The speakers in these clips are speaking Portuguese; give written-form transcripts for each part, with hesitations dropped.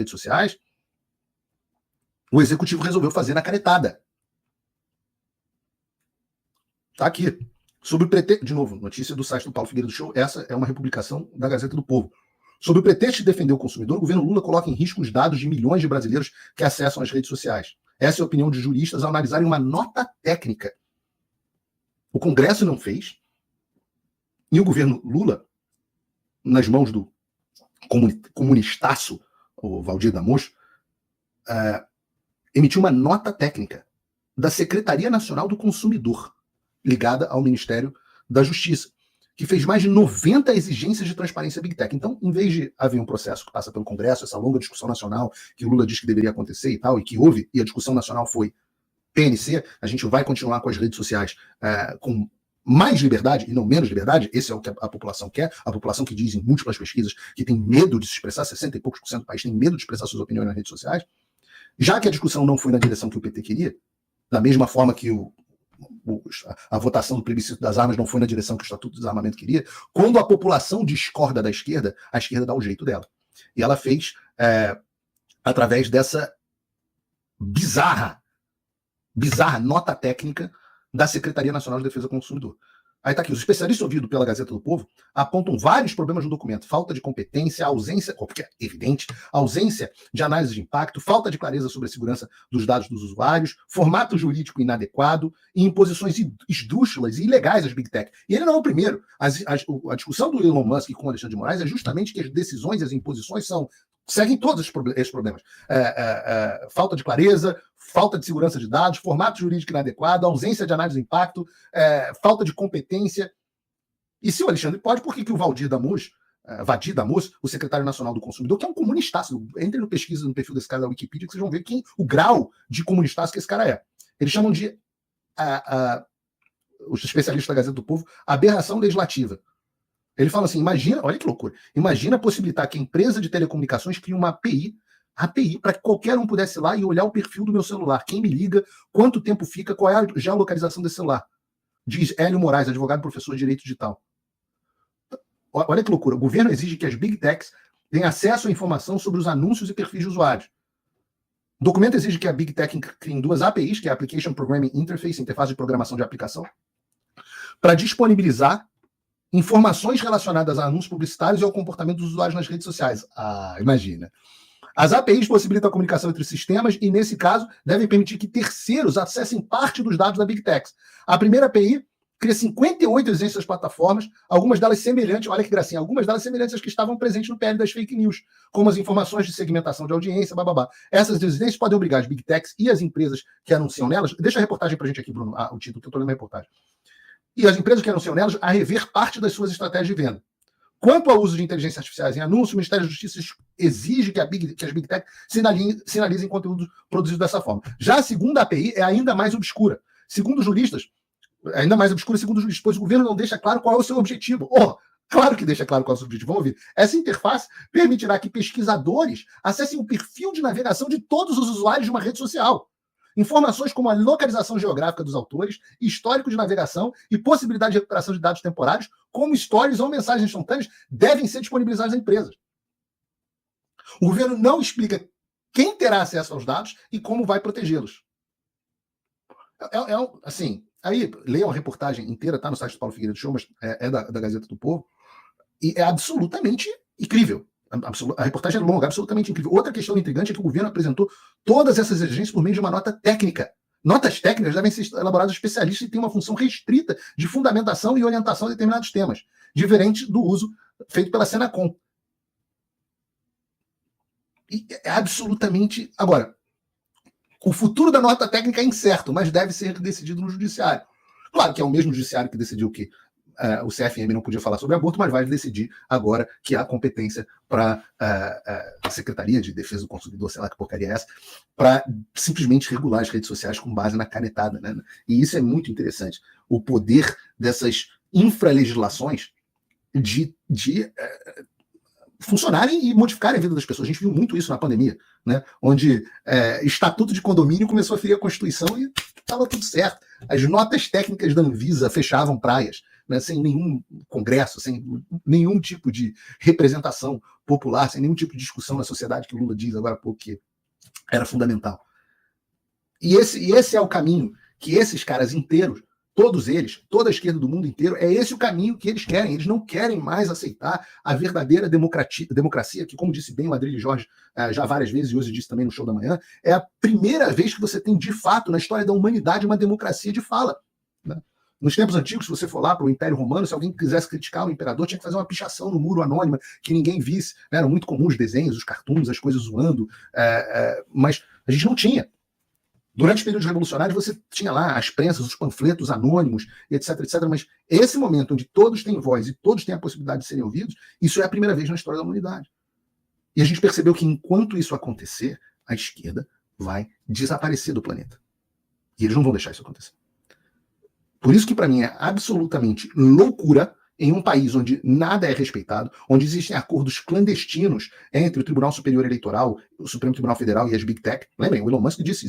redes sociais, o executivo resolveu fazer na canetada. Tá aqui. Sobre o pretexto, de novo, notícia do site do Paulo Figueiredo Show, essa é uma republicação da Gazeta do Povo. Sob o pretexto de defender o consumidor, o governo Lula coloca em risco os dados de milhões de brasileiros que acessam as redes sociais. Essa é a opinião de juristas ao analisarem uma nota técnica. O Congresso não fez, e o governo Lula, nas mãos do comunistaço, o Valdir Damoso, emitiu uma nota técnica da Secretaria Nacional do Consumidor, ligada ao Ministério da Justiça, que fez mais de 90 exigências de transparência Big Tech. Então, em vez de haver um processo que passa pelo Congresso, essa longa discussão nacional que o Lula diz que deveria acontecer e tal, e que houve, e a discussão nacional foi PNC, a gente vai continuar com as redes sociais com mais liberdade e não menos liberdade, esse é o que a população quer, a população que diz em múltiplas pesquisas que tem medo de se expressar, 60 e poucos % do país tem medo de expressar suas opiniões nas redes sociais, já que a discussão não foi na direção que o PT queria, da mesma forma que a votação do plebiscito das armas não foi na direção que o Estatuto do Desarmamento queria, quando a população discorda da esquerda, a esquerda dá o jeito dela. E ela fez através dessa bizarra nota técnica da Secretaria Nacional de Defesa do Consumidor. Aí está aqui, os especialistas ouvidos pela Gazeta do Povo apontam vários problemas no documento: falta de competência, ausência, porque é evidente, ausência de análise de impacto, falta de clareza sobre a segurança dos dados dos usuários, formato jurídico inadequado e imposições esdrúxulas e ilegais às Big Tech. E ele não é o primeiro. A discussão do Elon Musk com o Alexandre de Moraes é justamente que as decisões e as imposições seguem todos esses problemas. Falta de clareza, falta de segurança de dados, formato jurídico inadequado, ausência de análise de impacto, falta de competência. E se o Alexandre pode, por que o Valdir Damoso, o secretário nacional do consumidor, que é um comunistaço, entre no pesquisa no perfil desse cara da Wikipedia, que vocês vão ver o grau de comunistaço que esse cara é. Eles chamam de, os especialistas da Gazeta do Povo, aberração legislativa. Ele fala assim, imagina, olha que loucura, imagina possibilitar que a empresa de telecomunicações crie uma API para que qualquer um pudesse ir lá e olhar o perfil do meu celular, quem me liga, quanto tempo fica, qual é a geolocalização desse celular. Diz Hélio Moraes, advogado, professor de Direito Digital. Olha que loucura, o governo exige que as Big Techs tenham acesso à informação sobre os anúncios e perfis de usuários. O documento exige que a Big Tech crie duas APIs, que é a Application Programming Interface, interface de programação de aplicação, para disponibilizar informações relacionadas a anúncios publicitários e ao comportamento dos usuários nas redes sociais. Imagina. As APIs possibilitam a comunicação entre sistemas e, nesse caso, devem permitir que terceiros acessem parte dos dados da Big Tech. A primeira API cria 58 exigências das plataformas, algumas delas semelhantes, olha que gracinha, algumas delas semelhantes às que estavam presentes no PL das fake news, como as informações de segmentação de audiência, bababá. Essas exigências podem obrigar as Big Techs e as empresas que anunciam nelas, deixa a reportagem pra gente aqui, Bruno, o título que eu estou lendo na reportagem, e as empresas que anunciam nelas a rever parte das suas estratégias de venda. Quanto ao uso de inteligência artificial em anúncios, o Ministério da Justiça exige que as Big Tech sinalizem conteúdo produzido dessa forma. Já a segunda API é ainda mais obscura. Segundo juristas, pois o governo não deixa claro qual é o seu objetivo. Claro que deixa claro qual é o seu objetivo. Vamos ouvir. Essa interface permitirá que pesquisadores acessem o perfil de navegação de todos os usuários de uma rede social. Informações como a localização geográfica dos autores, histórico de navegação e possibilidade de recuperação de dados temporários, como stories ou mensagens instantâneas, devem ser disponibilizadas às empresas. O governo não explica quem terá acesso aos dados e como vai protegê-los. Assim, aí leiam a reportagem inteira, está no site do Paulo Figueiredo Show, mas é da Gazeta do Povo, e é absolutamente incrível. A reportagem é longa, absolutamente incrível. Outra questão intrigante é que o governo apresentou todas essas exigências por meio de uma nota técnica. Notas técnicas devem ser elaboradas por especialistas e têm uma função restrita de fundamentação e orientação a determinados temas, diferente do uso feito pela Senacom. E é absolutamente... Agora, o futuro da nota técnica é incerto, mas deve ser decidido no judiciário. Claro que é o mesmo judiciário que decidiu que o CFM não podia falar sobre aborto, mas vai decidir agora que há competência para a Secretaria de Defesa do Consumidor, sei lá que porcaria é essa, para simplesmente regular as redes sociais com base na canetada, né? E isso é muito interessante. O poder dessas infralegislações de funcionarem e modificarem a vida das pessoas. A gente viu muito isso na pandemia, né? Onde estatuto de condomínio começou a ferir a Constituição e estava tudo certo. As notas técnicas da Anvisa fechavam praias. né, sem nenhum congresso, sem nenhum tipo de representação popular, sem nenhum tipo de discussão na sociedade, que o Lula diz agora há pouco que era fundamental. E esse é o caminho que esses caras inteiros, todos eles, toda a esquerda do mundo inteiro, é esse o caminho que eles querem. Eles não querem mais aceitar a verdadeira democracia, que, como disse bem o Adrilho Jorge já várias vezes, e hoje disse também no Show da Manhã, é a primeira vez que você tem, de fato, na história da humanidade, uma democracia de fala. Né? Nos tempos antigos, se você for lá para o Império Romano, se alguém quisesse criticar o imperador, tinha que fazer uma pichação no muro anônima, que ninguém visse. Né? Eram muito comuns os desenhos, os cartoons, as coisas zoando, mas a gente não tinha. Durante os períodos revolucionários, você tinha lá as prensas, os panfletos anônimos, etc, etc. Mas esse momento onde todos têm voz e todos têm a possibilidade de serem ouvidos, isso é a primeira vez na história da humanidade. E a gente percebeu que enquanto isso acontecer, a esquerda vai desaparecer do planeta. E eles não vão deixar isso acontecer. Por isso que, para mim, é absolutamente loucura em um país onde nada é respeitado, onde existem acordos clandestinos entre o Tribunal Superior Eleitoral, o Supremo Tribunal Federal e as Big Tech. Lembrem, o Elon Musk disse,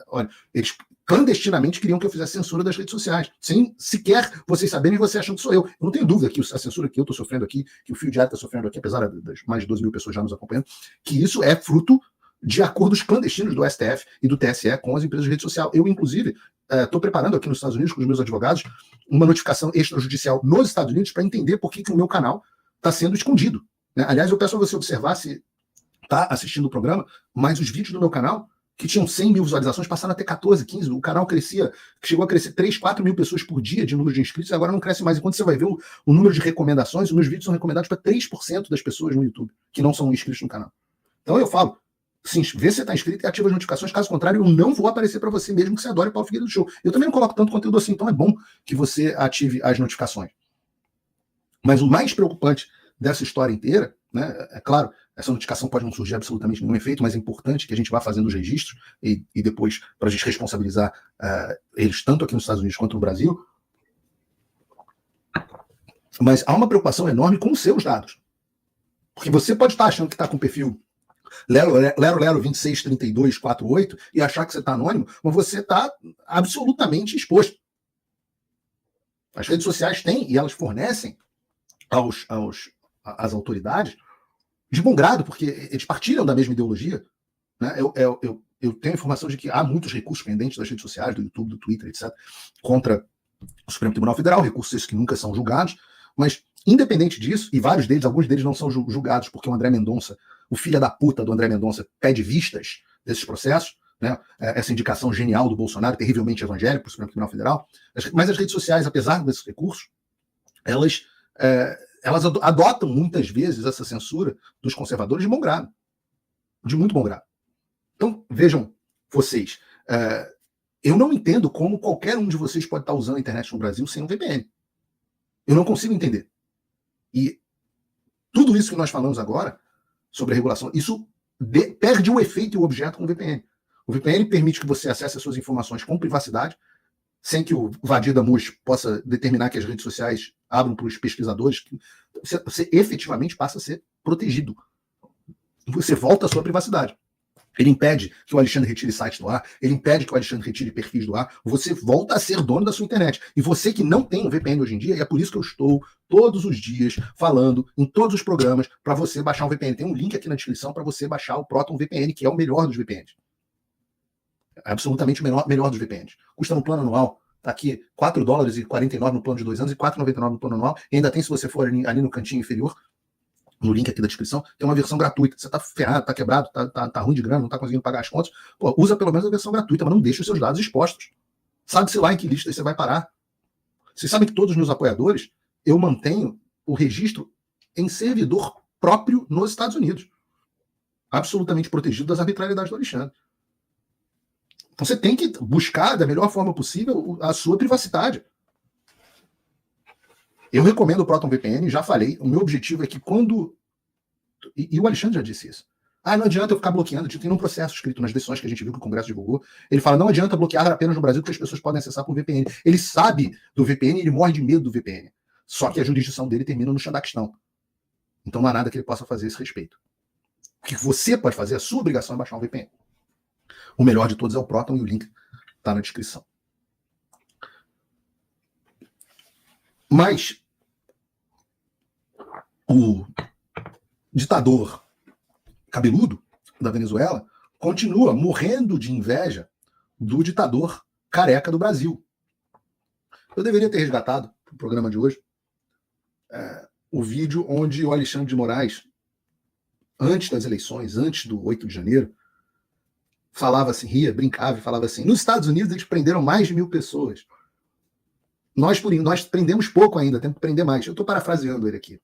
olha, eles clandestinamente queriam que eu fizesse censura das redes sociais, sem sequer vocês saberem e você achando que sou eu. Eu não tenho dúvida que a censura que eu estou sofrendo aqui, que o Fio Diário está sofrendo aqui, apesar das mais de 12 mil pessoas já nos acompanhando, que isso é fruto de acordos clandestinos do STF e do TSE com as empresas de rede social. Eu, inclusive, estou preparando aqui nos Estados Unidos, com os meus advogados, uma notificação extrajudicial nos Estados Unidos para entender por que o meu canal está sendo escondido. Né? Aliás, eu peço a você observar se está assistindo o programa, mas os vídeos do meu canal, que tinham 100 mil visualizações, passaram a ter 14, 15. O canal chegou a crescer 3, 4 mil pessoas por dia de número de inscritos, e agora não cresce mais. Enquanto você vai ver o número de recomendações, os meus vídeos são recomendados para 3% das pessoas no YouTube, que não são inscritos no canal. Então eu falo, sim, vê se você está inscrito e ativa as notificações, caso contrário, eu não vou aparecer para você, mesmo que você adore o Paulo Figueiredo Show. Eu também não coloco tanto conteúdo assim, então é bom que você ative as notificações. Mas o mais preocupante dessa história inteira, né, é claro, essa notificação pode não surgir absolutamente nenhum efeito, mas é importante que a gente vá fazendo os registros e depois, para a gente responsabilizar eles tanto aqui nos Estados Unidos quanto no Brasil. Mas há uma preocupação enorme com os seus dados. Porque você pode estar achando que está com perfil Lero 263248 e achar que você está anônimo, mas você está absolutamente exposto. As redes sociais têm e elas fornecem às autoridades de bom grado, porque eles partilham da mesma ideologia. Né? Eu tenho informação de que há muitos recursos pendentes das redes sociais, do YouTube, do Twitter, etc., contra o Supremo Tribunal Federal, recursos esses que nunca são julgados, mas independente disso, e alguns deles não são julgados porque o André Mendonça, o filho da puta do André Mendonça, pede vistas desses processos, né? Essa indicação genial do Bolsonaro, terrivelmente evangélico, para o Supremo Tribunal Federal. Mas as redes sociais, apesar desses recursos, elas adotam muitas vezes essa censura dos conservadores de bom grado, de muito bom grado. Então, vejam vocês, eu não entendo como qualquer um de vocês pode estar usando a internet no Brasil sem um VPN. Eu não consigo entender. E tudo isso que nós falamos agora sobre a regulação, isso perde o efeito e o objeto com o VPN. O VPN permite que você acesse as suas informações com privacidade, sem que o Vadir Damus possa determinar que as redes sociais abram para os pesquisadores. Você efetivamente passa a ser protegido. Você volta à sua privacidade. Ele impede que o Alexandre retire sites do ar, ele impede que o Alexandre retire perfis do ar, você volta a ser dono da sua internet. E você que não tem um VPN hoje em dia, e é por isso que eu estou todos os dias falando em todos os programas para você baixar um VPN. Tem um link aqui na descrição para você baixar o Proton VPN, que é o melhor dos VPNs. É absolutamente o melhor dos VPNs. Custa no plano anual, tá aqui $4,49 no plano de 2 anos e R$4,99 no plano anual. E ainda tem, se você for ali no cantinho inferior, no link aqui da descrição, tem uma versão gratuita. Você tá ferrado, tá quebrado, tá ruim de grana, não tá conseguindo pagar as contas, pô, usa pelo menos a versão gratuita, mas não deixe os seus dados expostos. Sabe-se lá em que lista você vai parar. Vocês sabem que todos os meus apoiadores, eu mantenho o registro em servidor próprio nos Estados Unidos. Absolutamente protegido das arbitrariedades do Alexandre. Então você tem que buscar da melhor forma possível a sua privacidade. Eu recomendo o Proton VPN, já falei. O meu objetivo é que quando... E o Alexandre já disse isso. Não adianta eu ficar bloqueando. Tem um processo escrito nas decisões que a gente viu que o Congresso divulgou. Ele fala, não adianta bloquear apenas no Brasil, porque as pessoas podem acessar por VPN. Ele sabe do VPN, ele morre de medo do VPN. Só que a jurisdição dele termina no Xandaquistão. Então não há nada que ele possa fazer a esse respeito. O que você pode fazer, a sua obrigação é baixar um VPN. O melhor de todos é o Proton e o link está na descrição. Mas o ditador cabeludo da Venezuela continua morrendo de inveja do ditador careca do Brasil. Eu deveria ter resgatado no programa de hoje o vídeo onde o Alexandre de Moraes, antes das eleições, antes do 8 de janeiro, falava assim, ria, brincava e falava assim, nos Estados Unidos eles prenderam mais de 1.000 pessoas. Nós prendemos pouco ainda, temos que prender mais. Eu estou parafraseando ele aqui.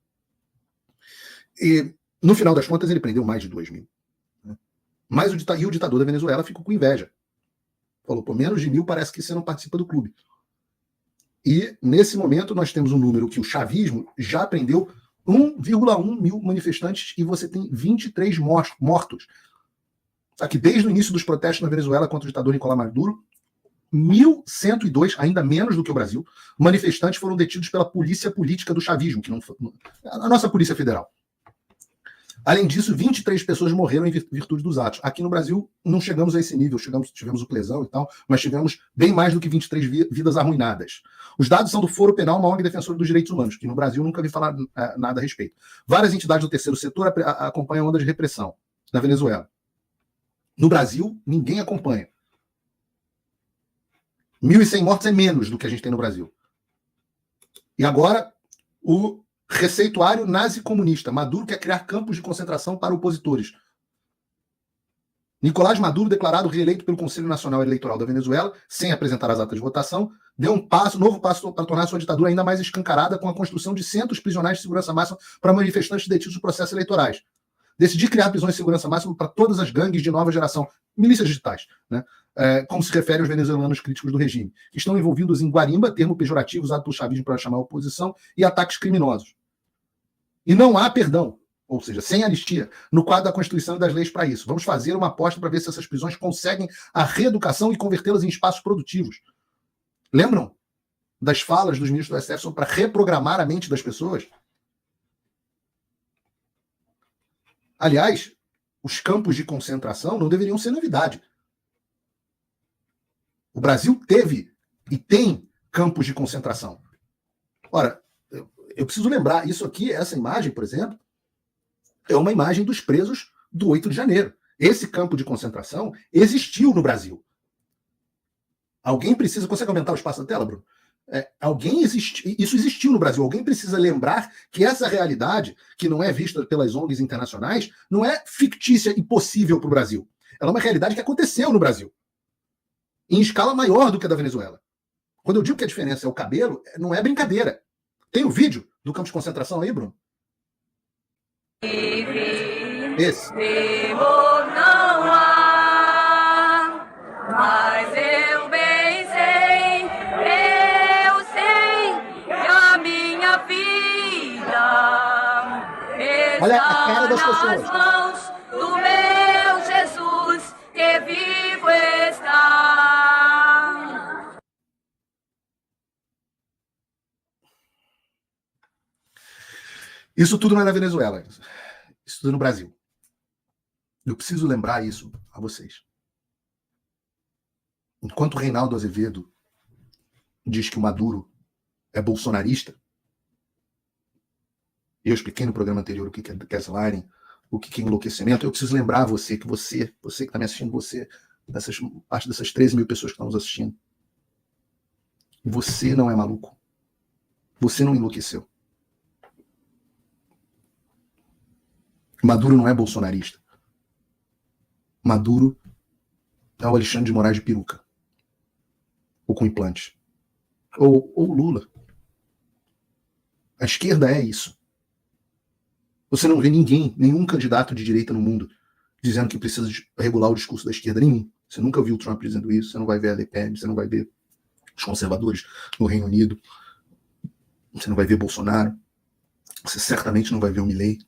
E, no final das contas, ele prendeu mais de 2.000. Mas o ditador da Venezuela ficou com inveja. Falou, por menos de 1.000 parece que você não participa do clube. E, nesse momento, nós temos um número que o chavismo já prendeu 1,1 mil manifestantes e você tem 23 mortos. Aqui, desde o início dos protestos na Venezuela contra o ditador Nicolás Maduro, 1.102, ainda menos do que o Brasil, manifestantes foram detidos pela polícia política do chavismo, que não foi a nossa Polícia Federal. Além disso, 23 pessoas morreram em virtude dos atos. Aqui no Brasil, não chegamos a esse nível, tivemos o Plesão e tal, mas tivemos bem mais do que 23 vidas arruinadas. Os dados são do Foro Penal, uma ONG defensora dos direitos humanos, que no Brasil nunca vi falar nada a respeito. Várias entidades do terceiro setor acompanham a onda de repressão na Venezuela. No Brasil, ninguém acompanha. 1.100 mortos é menos do que a gente tem no Brasil. E agora, o receituário nazi-comunista. Maduro quer criar campos de concentração para opositores. Nicolás Maduro, declarado reeleito pelo Conselho Nacional Eleitoral da Venezuela, sem apresentar as atas de votação, deu um novo passo para tornar sua ditadura ainda mais escancarada com a construção de centros prisionais de segurança máxima para manifestantes detidos nos processos eleitorais. Decidir criar prisões de segurança máxima para todas as gangues de nova geração, milícias digitais, né? Como se refere aos venezuelanos críticos do regime, que estão envolvidos em guarimba, termo pejorativo usado pelo chavismo para chamar a oposição, e ataques criminosos. E não há perdão, ou seja, sem anistia, no quadro da Constituição e das leis para isso. Vamos fazer uma aposta para ver se essas prisões conseguem a reeducação e convertê-las em espaços produtivos. Lembram das falas dos ministros do STF para reprogramar a mente das pessoas? Aliás, os campos de concentração não deveriam ser novidade. O Brasil teve e tem campos de concentração. Ora, eu preciso lembrar, isso aqui, essa imagem, por exemplo, é uma imagem dos presos do 8 de janeiro. Esse campo de concentração existiu no Brasil. Alguém precisa... Consegue aumentar o espaço da tela, Bruno? Isso existiu no Brasil. Alguém precisa lembrar que essa realidade, que não é vista pelas ONGs internacionais, não é fictícia e possível para o Brasil. Ela é uma realidade que aconteceu no Brasil, em escala maior do que a da Venezuela. Quando eu digo que a diferença é o cabelo, não é brincadeira. Tem o vídeo do campo de concentração aí, Bruno? Esse. Temor não há, mas eu bem sei que a minha vida Olha a cara das está pessoas. nas mãos do meu Jesus, que vivo está. Isso tudo não é na Venezuela. Isso tudo é no Brasil. Eu preciso lembrar isso a vocês. Enquanto o Reinaldo Azevedo diz que o Maduro é bolsonarista, eu expliquei no programa anterior o que é gaslighting, o que é enlouquecimento, eu preciso lembrar a você que você que está me assistindo, parte dessas 13 mil pessoas que estão nos assistindo, você não é maluco. Você não enlouqueceu. Maduro não é bolsonarista. Maduro é o Alexandre de Moraes de peruca. Ou com implante. Ou Lula. A esquerda é isso. Você não vê nenhum candidato de direita no mundo dizendo que precisa regular o discurso da esquerda. Nenhum. Você nunca viu o Trump dizendo isso. Você não vai ver a Le Pen. Você não vai ver os conservadores no Reino Unido. Você não vai ver Bolsonaro. Você certamente não vai ver o Milei.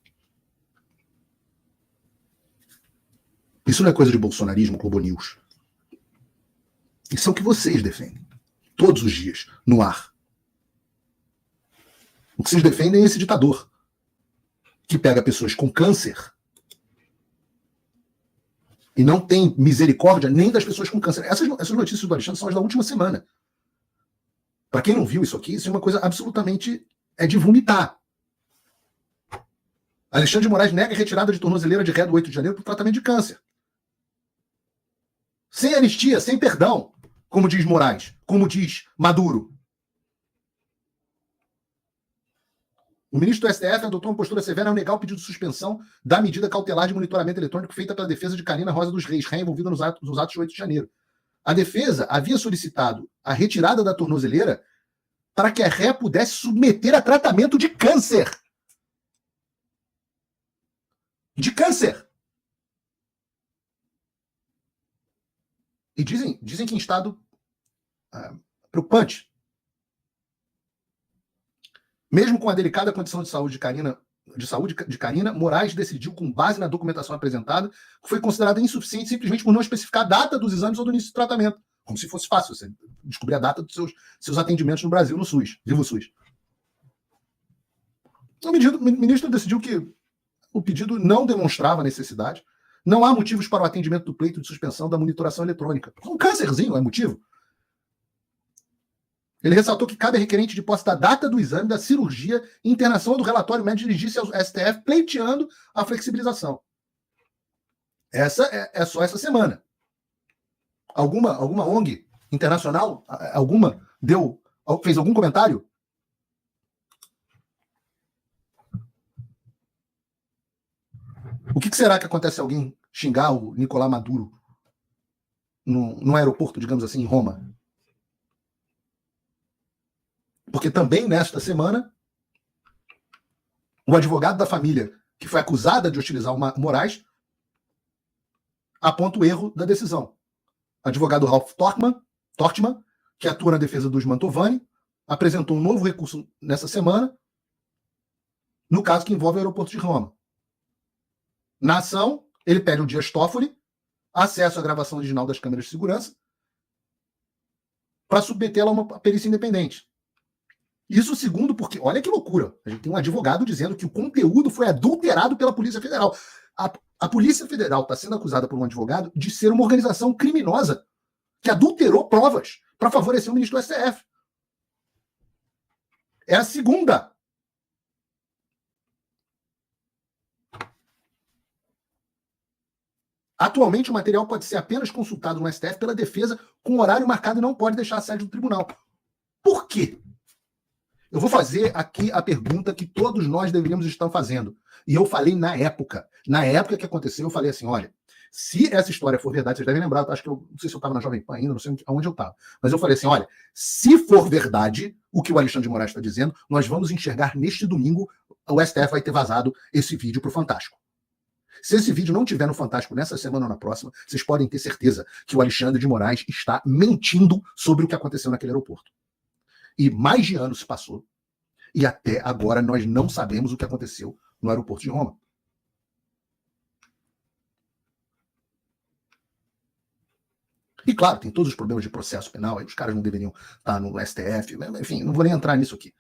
Isso não é coisa de bolsonarismo, Globo News. Isso é o que vocês defendem. Todos os dias, no ar. O que vocês defendem é esse ditador, que pega pessoas com câncer e não tem misericórdia nem das pessoas com câncer. Essas notícias do Alexandre são as da última semana. Para quem não viu isso aqui, isso é uma coisa absolutamente de vomitar. Alexandre de Moraes nega a retirada de tornozeleira de ré do 8 de janeiro por tratamento de câncer. Sem anistia, sem perdão, como diz Moraes, como diz Maduro. O ministro do STF adotou uma postura severa ao negar o pedido de suspensão da medida cautelar de monitoramento eletrônico feita pela defesa de Karina Rosa dos Reis, réia envolvida nos atos de 8 de janeiro. A defesa havia solicitado a retirada da tornozeleira para que a ré pudesse submeter a tratamento de câncer. De câncer. E dizem que em estado preocupante. Mesmo com a delicada condição de saúde de Karina, Moraes decidiu, com base na documentação apresentada, que foi considerada insuficiente simplesmente por não especificar a data dos exames ou do início do tratamento. Como se fosse fácil você descobrir a data dos seus atendimentos no Brasil, no SUS. Viva o SUS. O ministro decidiu que o pedido não demonstrava necessidade. Não há motivos para o atendimento do pleito de suspensão da monitoração eletrônica. Um câncerzinho é motivo. Ele ressaltou que cabe a requerente de posse da data do exame, da cirurgia e internação do relatório médico dirigir-se ao STF pleiteando a flexibilização. Essa é só essa semana. Alguma ONG internacional, fez algum comentário? O que será que acontece se alguém xingar o Nicolás Maduro no aeroporto, digamos assim, em Roma? Porque também nesta semana, o advogado da família, que foi acusada de hostilizar o Moraes, aponta o erro da decisão. O advogado Ralph Tortman, que atua na defesa dos Mantovani, apresentou um novo recurso nessa semana, no caso que envolve o aeroporto de Roma. Na ação, ele pede ao Dias Toffoli acesso à gravação original das câmeras de segurança para submetê-la a uma perícia independente. Isso segundo porque, olha que loucura, a gente tem um advogado dizendo que o conteúdo foi adulterado pela Polícia Federal. A Polícia Federal está sendo acusada por um advogado de ser uma organização criminosa que adulterou provas para favorecer o ministro do STF. É a segunda. Atualmente, o material pode ser apenas consultado no STF pela defesa com horário marcado e não pode deixar a sede do tribunal. Por quê? Eu vou fazer aqui a pergunta que todos nós deveríamos estar fazendo. E eu falei na época que aconteceu, eu falei assim, olha, se essa história for verdade, vocês devem lembrar, acho que não sei se eu estava na Jovem Pan ainda, não sei onde eu estava, mas eu falei assim, olha, se for verdade o que o Alexandre de Moraes está dizendo, nós vamos enxergar neste domingo, o STF vai ter vazado esse vídeo para o Fantástico. Se esse vídeo não tiver no Fantástico nessa semana ou na próxima, vocês podem ter certeza que o Alexandre de Moraes está mentindo sobre o que aconteceu naquele aeroporto. E mais de ano se passou, e até agora nós não sabemos o que aconteceu no aeroporto de Roma. E claro, tem todos os problemas de processo penal, aí os caras não deveriam estar no STF, enfim, não vou nem entrar nisso aqui.